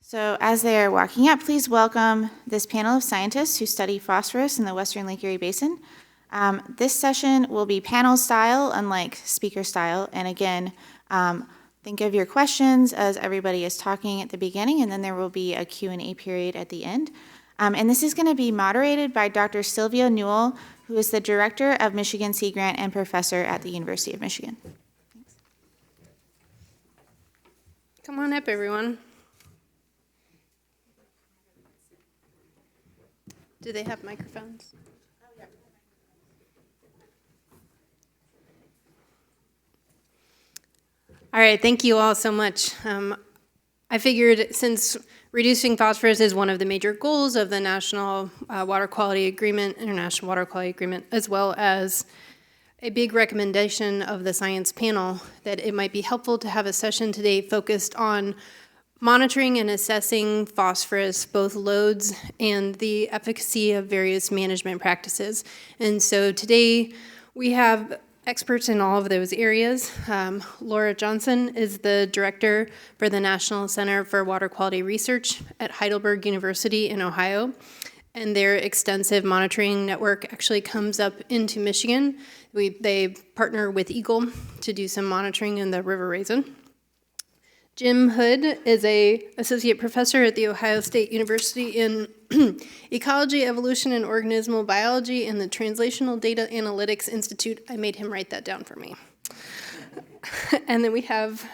So as they are walking up, please welcome this panel of scientists who study phosphorus in the Western Lake Erie Basin. This session will be panel style, unlike speaker style. And again, think of your questions as everybody is talking at the beginning, and then there will be a Q&A period at the end. And this is going to be moderated by Dr. Sylvia Newell, who is the Director of Michigan Sea Grant and Professor at the University of Michigan. Thanks. Come on up, everyone. Do they have microphones? All right, thank you all so much. I figured since reducing phosphorus is one of the major goals of the National Water Quality Agreement, International Water Quality Agreement, as well as a big recommendation of the science panel, that it might be helpful to have a session today focused on monitoring and assessing phosphorus, both loads and the efficacy of various management practices. And so today we have experts in all of those areas. Laura Johnson is the director for the National Center for Water Quality Research at Heidelberg University in Ohio. And their extensive monitoring network actually comes up into Michigan. They partner with Eagle to do some monitoring in the River Raisin. Jim Hood is an associate professor at The Ohio State University in Ecology, Evolution, and Organismal Biology in the Translational Data Analytics Institute. I made him write that down for me. And then we have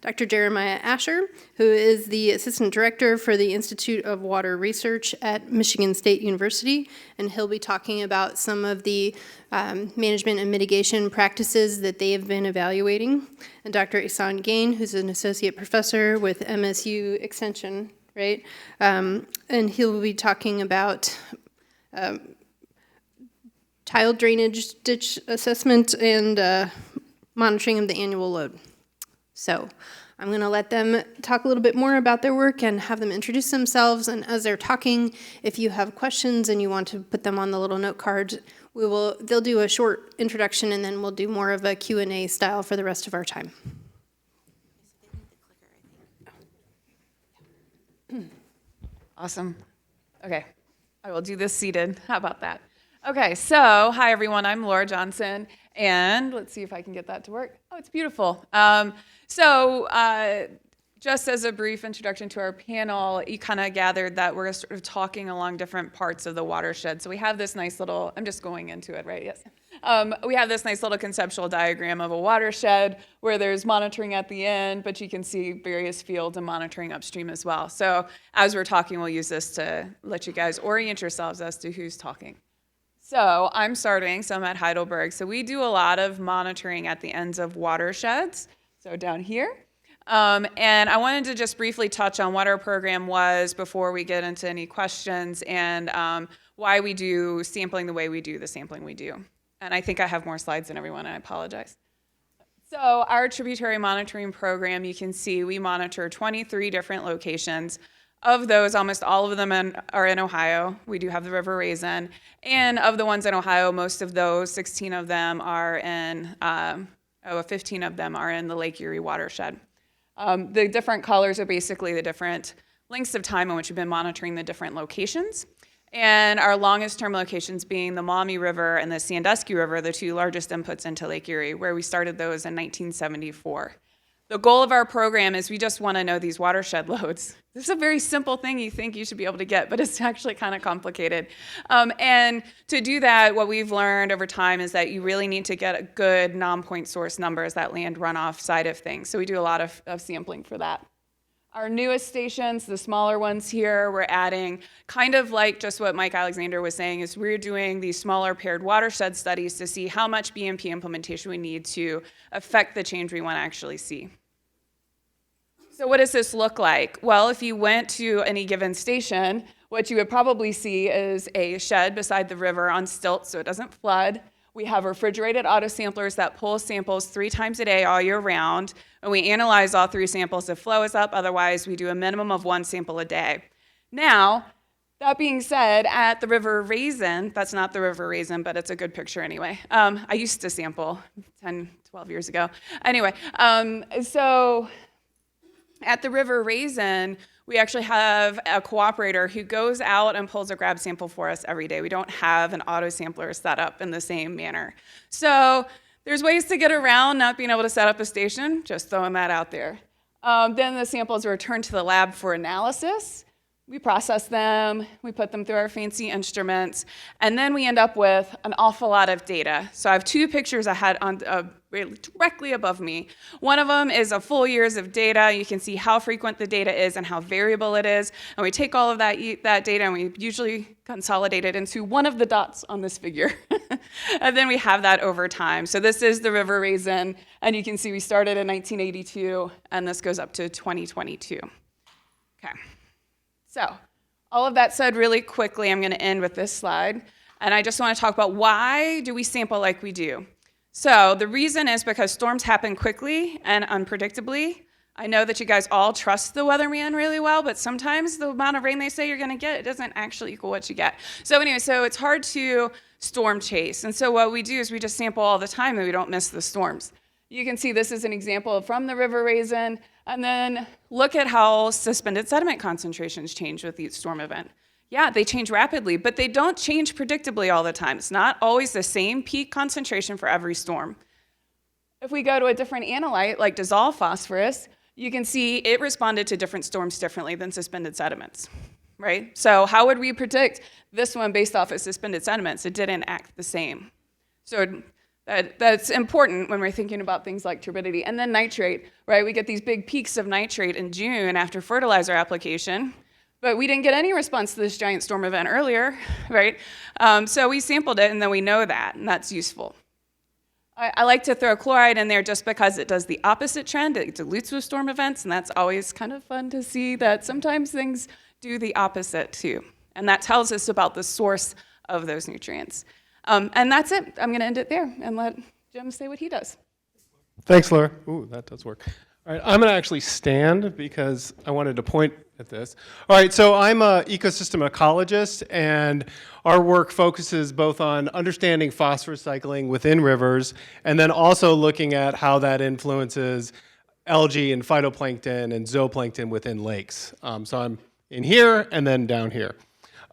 Dr. Jeremiah Asher, who is the assistant director for the Institute of Water Research at Michigan State University, and he'll be talking about some of the management and mitigation practices that they have been evaluating. And Dr. Ehsan Ghane, who's an associate professor with MSU Extension, right? And he'll be talking about tile drainage ditch assessment and monitoring of the annual load. So I'm going to let them talk a little bit more about their work and have them introduce themselves. And as they're talking, if you have questions and you want to put them on the little note cards, they'll do a short introduction, and then we'll do more of a Q&A style for the rest of our time. Awesome. Okay, I will do this seated. How about that? Okay, so hi everyone, I'm Laura Johnson, and let's see if I can get that to work. Oh, it's beautiful. Just as a brief introduction to our panel, you kind of gathered that we're sort of talking along different parts of the watershed. So we have this nice little, I'm just going into it, right? Yes. We have this nice little conceptual diagram of a watershed where there's monitoring at the end, but you can see various fields and monitoring upstream as well. So as we're talking, we'll use this to let you guys orient yourselves as to who's talking. So I'm at Heidelberg. So we do a lot of monitoring at the ends of watersheds. So down here. And I wanted to just briefly touch on what our program was before we get into any questions, and why we do sampling the way we do, the sampling we do. And I think I have more slides than everyone, and I apologize. So our tributary monitoring program, you can see we monitor 23 different locations. Of those, almost all of them are in Ohio. We do have the River Raisin. And of the ones in Ohio, most of those, 16 of them are in, 15 of them are in the Lake Erie watershed. The different colors are basically the different lengths of time in which we've been monitoring the different locations. And our longest term locations being the Maumee River and the Sandusky River, the two largest inputs into Lake Erie, where we started those in 1974. The goal of our program is we just want to know these watershed loads. This is a very simple thing you think you should be able to get, but it's actually kind of complicated. And to do that, what we've learned over time is that you really need to get a good non-point source numbers, that land runoff side of things. So we do a lot of sampling for that. Our newest stations, the smaller ones here, we're adding kind of like just what Mike Alexander was saying, is we're doing these smaller paired watershed studies to see how much BMP implementation we need to affect the change we want to actually see. So what does this look like? Well, if you went to any given station, what you would probably see is a shed beside the river on stilts so it doesn't flood. We have refrigerated autosamplers that pull samples 3 times a day all year round. And we analyze all 3 samples if flow is up. Otherwise, we do a minimum of 1 sample a day. Now, that being said, at the River Raisin, that's not the River Raisin, but it's a good picture anyway. I used to sample 10, 12 years ago. Anyway, so at the River Raisin, We actually have a cooperator who goes out and pulls a grab sample for us every day. We don't have an auto sampler set up in the same manner. So there's ways to get around not being able to set up a station, just throwing that out there. Then the samples are returned to the lab for analysis. We process them, we put them through our fancy instruments, and then we end up with an awful lot of data. So I have two pictures I had on directly above me. One of them is a full years of data. You can see how frequent the data is and how variable it is. And we take all of that data and we usually consolidate it into one of the dots on this figure. And then we have that over time. So this is the river raisin, and you can see we started in 1982, and this goes up to 2022. Okay. So, all of that said, really quickly, I'm going to end with this slide. And I just want to talk about why do we sample like we do. So, the reason is because storms happen quickly and unpredictably. I know that you guys all trust the weatherman really well, but sometimes the amount of rain they say you're going to get, it doesn't actually equal what you get. So anyway, so it's hard to storm chase. And so what we do is we just sample all the time and we don't miss the storms. You can see this is an example from the river raisin. And then look at how suspended sediment concentrations change with each storm event. Yeah, they change rapidly, but they don't change predictably all the time. It's not always the same peak concentration for every storm. If we go to a different analyte, like dissolved phosphorus, you can see it responded to different storms differently than suspended sediments, right? So how would we predict this one based off of suspended sediments? It didn't act the same. So that's important when we're thinking about things like turbidity. And then nitrate, right? We get these big peaks of nitrate in June after fertilizer application, but we didn't get any response to this giant storm event earlier, right? So we sampled it, and then we know that, and that's useful. I like to throw chloride in there just because it does the opposite trend. It dilutes with storm events, and that's always kind of fun to see that sometimes things do the opposite too. And that tells us about the source of those nutrients. And that's it. I'm going to end it there and let Jim say what he does. Thanks, Laura. Ooh, that does work. All right, I'm going to actually stand because I wanted to point at this. All right, so I'm an ecosystem ecologist, and our work focuses both on understanding phosphorus cycling within rivers and then also looking at how that influences algae and phytoplankton and zooplankton within lakes. So I'm in here and then down here.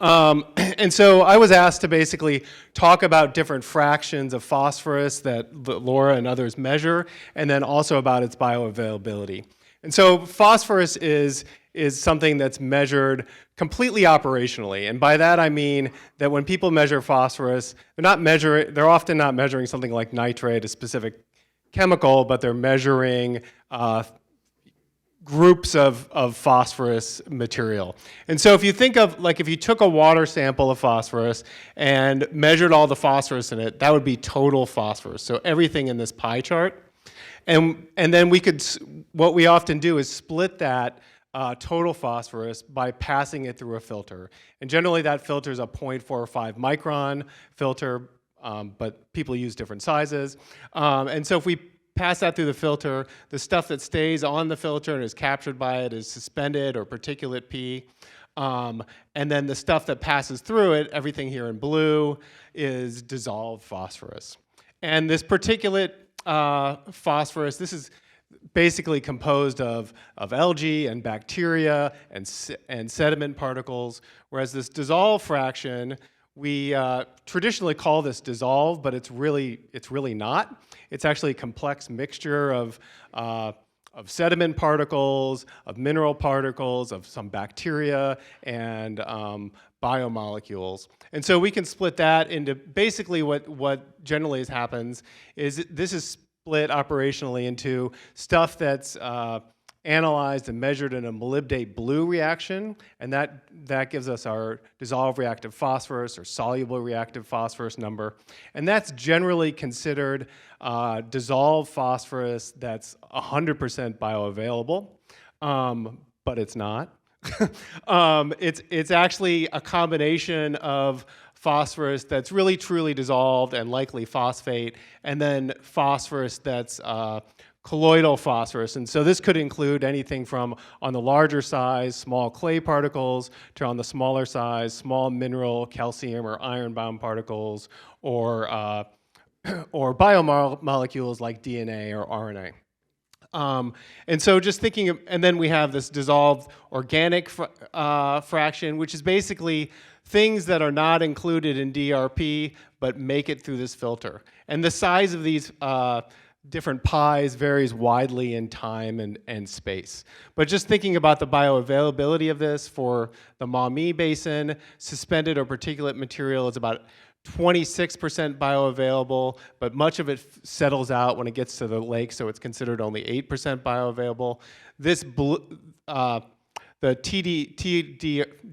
And so I was asked to basically talk about different fractions of phosphorus that Laura and others measure, and then also about its bioavailability. And so phosphorus is something that's measured completely operationally. And by that I mean that when people measure phosphorus, they're often not measuring something like nitrate, a specific chemical, but they're measuring groups of phosphorus material. And so if you think of, like, if you took a water sample of phosphorus and measured all the phosphorus in it, that would be total phosphorus. So everything in this pie chart. And then what we often do is split that total phosphorus by passing it through a filter. And generally that filter is a 0.45 micron filter, but people use different sizes. And so if we pass that through the filter, the stuff that stays on the filter and is captured by it is suspended or particulate P. And then the stuff that passes through it, everything here in blue, is dissolved phosphorus. And this particulate phosphorus, this is basically composed of algae and bacteria and sediment particles, whereas this dissolved fraction, we traditionally call this dissolved, but it's really not. It's actually a complex mixture of sediment particles, of mineral particles, of some bacteria, and biomolecules. And so we can split that into basically what generally happens is this is split operationally into stuff that's analyzed and measured in a molybdate blue reaction, and that gives us our dissolved reactive phosphorus or soluble reactive phosphorus number. And that's generally considered dissolved phosphorus that's 100% bioavailable, but it's not. It's actually a combination of phosphorus that's really truly dissolved and likely phosphate, and then phosphorus that's colloidal phosphorus. And so this could include anything from, on the larger size, small clay particles, to on the smaller size, small mineral, calcium, or iron-bound particles, or biomolecules like DNA or RNA. And so just thinking, and then we have this dissolved organic fraction, which is basically things that are not included in DRP, but make it through this filter. And the size of these different pies varies widely in time and space. But just thinking about the bioavailability of this for the Maumee Basin, suspended or particulate material is about 26% bioavailable, but much of it settles out when it gets to the lake, so it's considered only 8% bioavailable. This the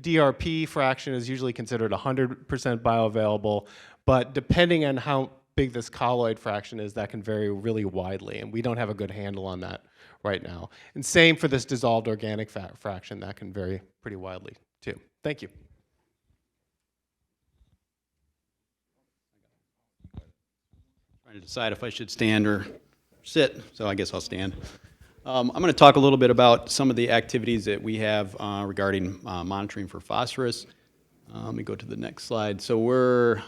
DRP fraction is usually considered 100% bioavailable, but depending on how big this colloid fraction is, that can vary really widely, and we don't have a good handle on that right now. And same for this dissolved organic fraction, that can vary pretty widely too. Thank you. Trying to decide if I should stand or sit, so I guess I'll stand. I'm going to talk a little bit about some of the activities that we have regarding monitoring for phosphorus. Let me go to the next slide. So are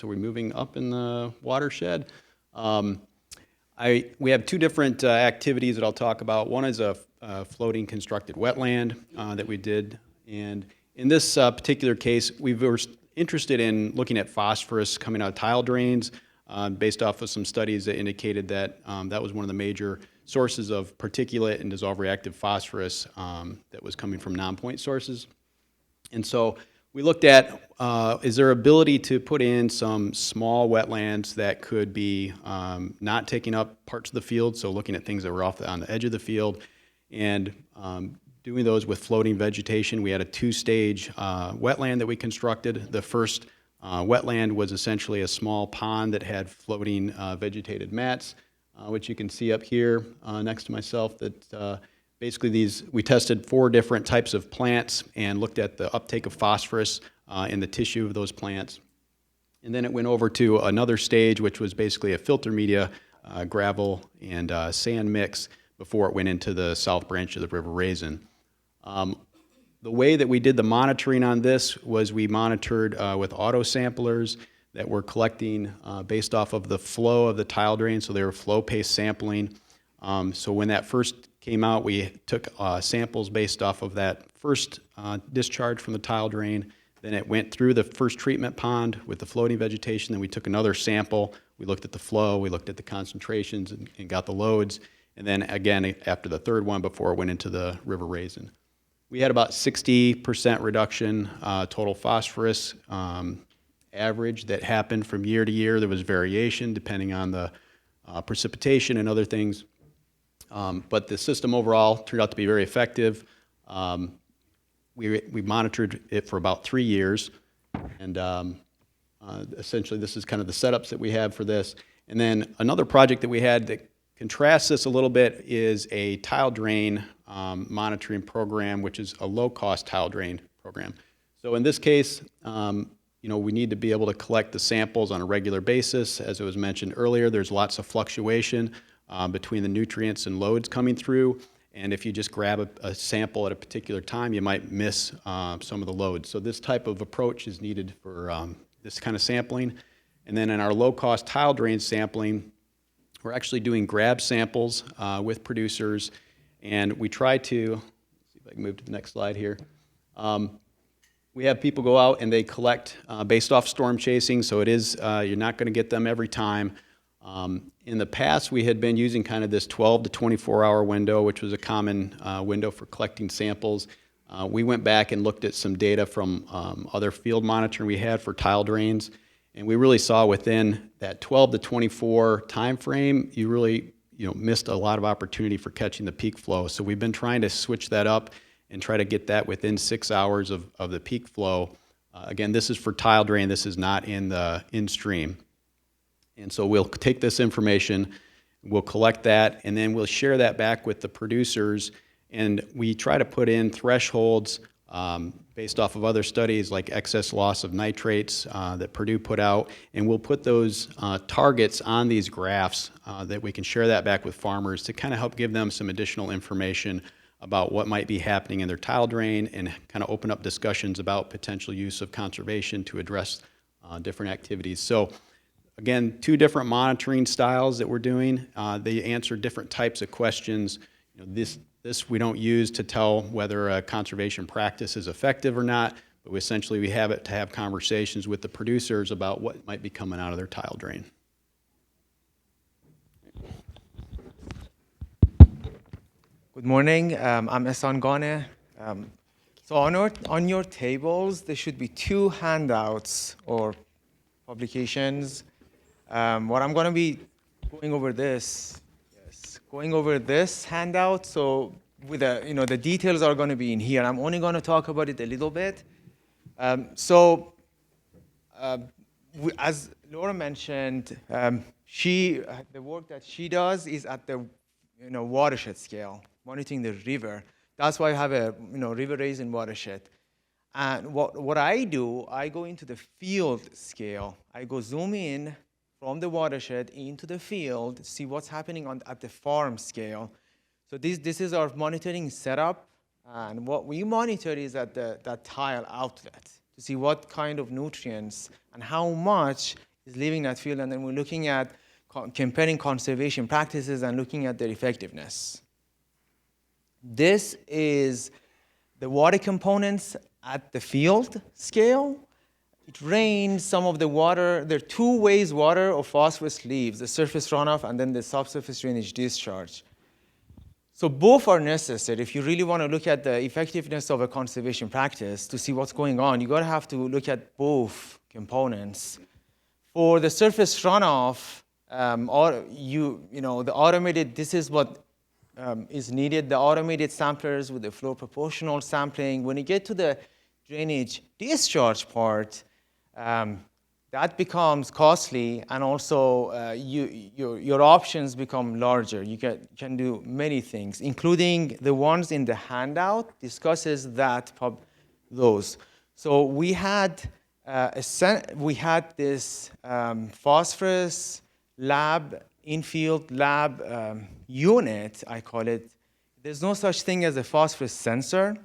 we moving up in the watershed? We have two different activities that I'll talk about. One is a floating constructed wetland that we did, and in this particular case, we were interested in looking at phosphorus coming out of tile drains based off of some studies that indicated that that was one of the major sources of particulate and dissolved reactive phosphorus that was coming from non-point sources. And so we looked at, is there ability to put in some small wetlands that could be not taking up parts of the field, so looking at things that were on the edge of the field, and doing those with floating vegetation. We had a two-stage wetland that we constructed. The first wetland was essentially a small pond that had floating vegetated mats, which you can see up here next to myself, that basically we tested 4 different types of plants and looked at the uptake of phosphorus in the tissue of those plants. And then it went over to another stage, which was basically a filter media, gravel and sand mix, before it went into the south branch of the River Raisin. The way that we did the monitoring on this was we monitored with auto samplers that were collecting based off of the flow of the tile drain, so they were flow pace sampling. So when that first came out, we took samples based off of that first discharge from the tile drain. Then it went through the first treatment pond with the floating vegetation. Then we took another sample. We looked at the flow, we looked at the concentrations and got the loads. And then again, after the third one, before it went into the River Raisin. We had about 60% reduction total phosphorus average that happened from year to year. There was variation depending on the precipitation and other things. But the system overall turned out to be very effective. We monitored it for about 3 years, and essentially this is kind of the setups that we have for this. And then another project that we had that contrasts this a little bit is a tile drain monitoring program, which is a low-cost tile drain program. So in this case, we need to be able to collect the samples on a regular basis. As it was mentioned earlier, there's lots of fluctuation between the nutrients and loads coming through, and if you just grab a sample at a particular time, you might miss some of the loads. So this type of approach is needed for this kind of sampling. And then in our low-cost tile drain sampling, we're actually doing grab samples with producers, and we try to, let's see if I can move to the next slide here. We have people go out and they collect based off storm chasing, so it is, you're not going to get them every time. In the past, we had been using kind of this 12 to 24-hour window, which was a common window for collecting samples. We went back and looked at some data from other field monitoring we had for tile drains, and we really saw within that 12 to 24 time frame, you really missed a lot of opportunity for catching the peak flow. So we've been trying to switch that up and try to get that within 6 hours of the peak flow. Again, this is for tile drain. This is not in the in-stream. And so we'll take this information, we'll collect that, and then we'll share that back with the producers. And we try to put in thresholds based off of other studies like excess loss of nitrates that Purdue put out. And we'll put those targets on these graphs that we can share that back with farmers to kind of help give them some additional information about what might be happening in their tile drain and kind of open up discussions about potential use of conservation to address different activities. So again, 2 different monitoring styles that we're doing. They answer different types of questions. This we don't use to tell whether a conservation practice is effective or not, but we have it to have conversations with the producers about what might be coming out of their tile drain. Good morning. I'm Ehsan Ghane. So on your tables, there should be 2 handouts or publications. What I'm going to be going over this handout. So with the details are going to be in here. I'm only going to talk about it a little bit. As Laura mentioned, the work that she does is at the watershed scale, monitoring the river. That's why I have a river basin watershed. And what I do, I go into the field scale. I go zoom in from the watershed into the field, see what's happening at the farm scale. So this is our monitoring setup. And what we monitor is at that tile outlet to see what kind of nutrients and how much is leaving that field. And then we're looking at comparing conservation practices and looking at their effectiveness. This is the water components at the field scale. It drains some of the water. There are 2 ways water or phosphorus leaves, the surface runoff and then the subsurface drainage discharge. So both are necessary. If you really want to look at the effectiveness of a conservation practice to see what's going on, you're going to have to look at both components. For the surface runoff, the automated, this is what is needed, the automated samplers with the flow proportional sampling. When you get to the drainage discharge part, that becomes costly, and also your options become larger. You can do many things, including the ones in the handout discusses those. So we had this phosphorus lab, in-field lab unit, I call it. There's no such thing as a phosphorus sensor.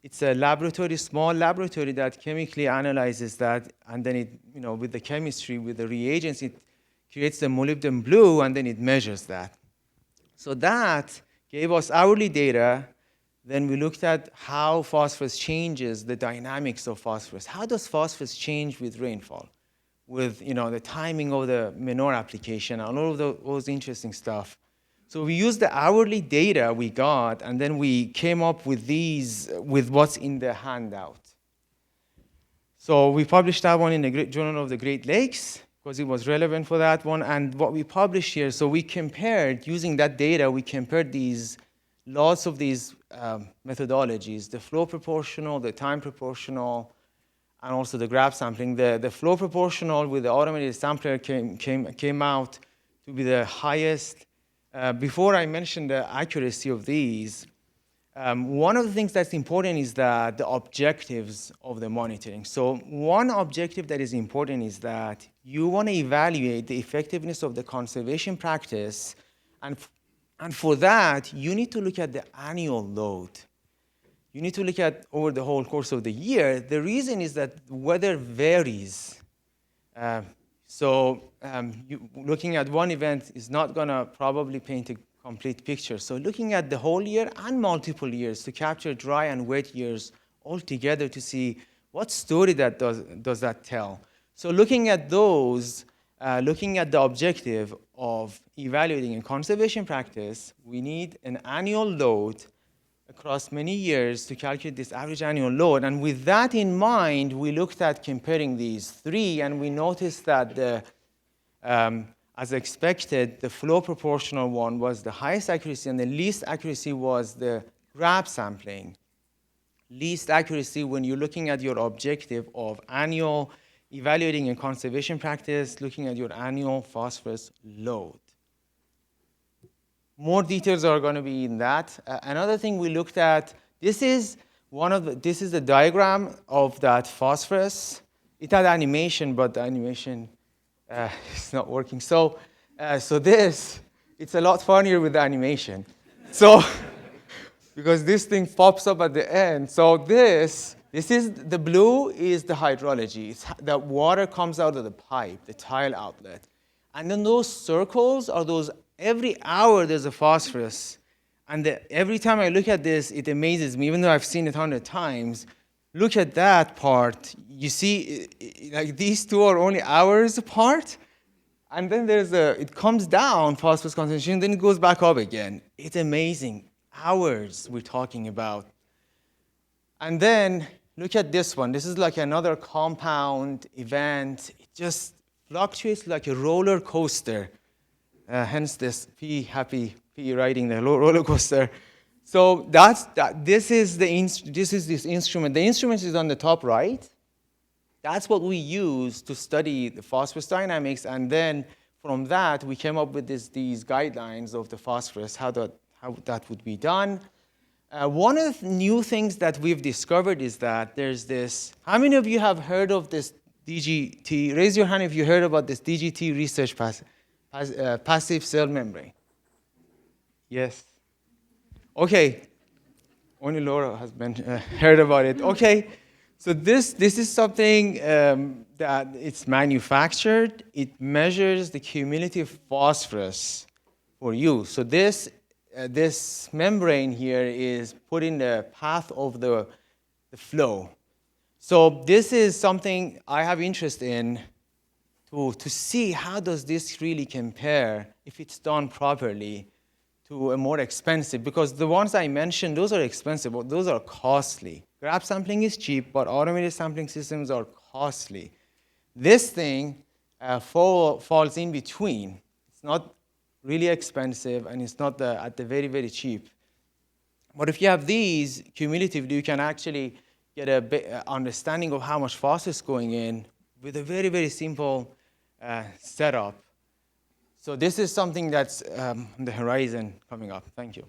It's a laboratory, small laboratory that chemically analyzes that, and then it, with the chemistry, with the reagents, it creates the molybdenum blue, and then it measures that. So that gave us hourly data. Then we looked at how phosphorus changes, the dynamics of phosphorus. How does phosphorus change with rainfall? With the timing of the manure application and all of those interesting stuff. So we used the hourly data we got, and then we came up with with what's in the handout. So we published that one in the Journal of the Great Lakes because it was relevant for that one. And what we published here, so we compared, using that data, we compared lots of these methodologies, the flow proportional, the time proportional, and also the graph sampling. The flow proportional with the automated sampler came out to be the highest. Before I mention the accuracy of these, one of the things that's important is that the objectives of the monitoring. So one objective that is important is that you want to evaluate the effectiveness of the conservation practice, and for that, you need to look at the annual load. You need to look at over the whole course of the year. The reason is that weather varies. Looking at one event is not going to probably paint a complete picture. So looking at the whole year and multiple years to capture dry and wet years all together to see what story that does that tell. So looking at those, looking at the objective of evaluating a conservation practice, we need an annual load across many years to calculate this average annual load. And with that in mind, we looked at comparing these 3, and we noticed that as expected, the flow proportional one was the highest accuracy, and the least accuracy was the graph sampling. Least accuracy when you're looking at your objective of annual evaluating a conservation practice, looking at your annual phosphorus load. More details are going to be in that. Another thing we looked at, this is the diagram of that phosphorus. It had animation, but the animation is not working. So it's a lot funnier with the animation. So because this thing pops up at the end. So this is the blue is the hydrology. It's the water comes out of the pipe, the tile outlet. And then those circles are those, every hour there's a phosphorus. And every time I look at this, it amazes me, even though I've seen it 100 times. Look at that part. You see, like these two are only hours apart. And then it comes down, phosphorus concentration, then it goes back up again. It's amazing. Hours we're talking about. And then look at this one. This is like another compound event. It just fluctuates like a roller coaster. Hence this happy P riding the roller coaster. So this is this instrument. The instrument is on the top right. That's what we use to study the phosphorus dynamics, and then from that we came up with these guidelines of the phosphorus, how that would be done. One of the new things that we've discovered is that there's this. How many of you have heard of this DGT? Raise your hand if you heard about this DGT research passive cell membrane. Yes. Okay. Only Laura has heard about it. Okay. So this is something that it's manufactured. It measures the cumulative phosphorus for you. So this membrane here is put in the path of the flow. So this is something I have interest in to see how does this really compare, if it's done properly, to a more expensive, because the ones I mentioned, those are expensive, but those are costly. Graph sampling is cheap, but automated sampling systems are costly. This thing falls in between. It's not really expensive, and it's not at the very, very cheap. But if you have these cumulatively, you can actually get a understanding of how much phosphorus is going in with a very, very simple setup. So this is something that's on the horizon coming up. Thank you.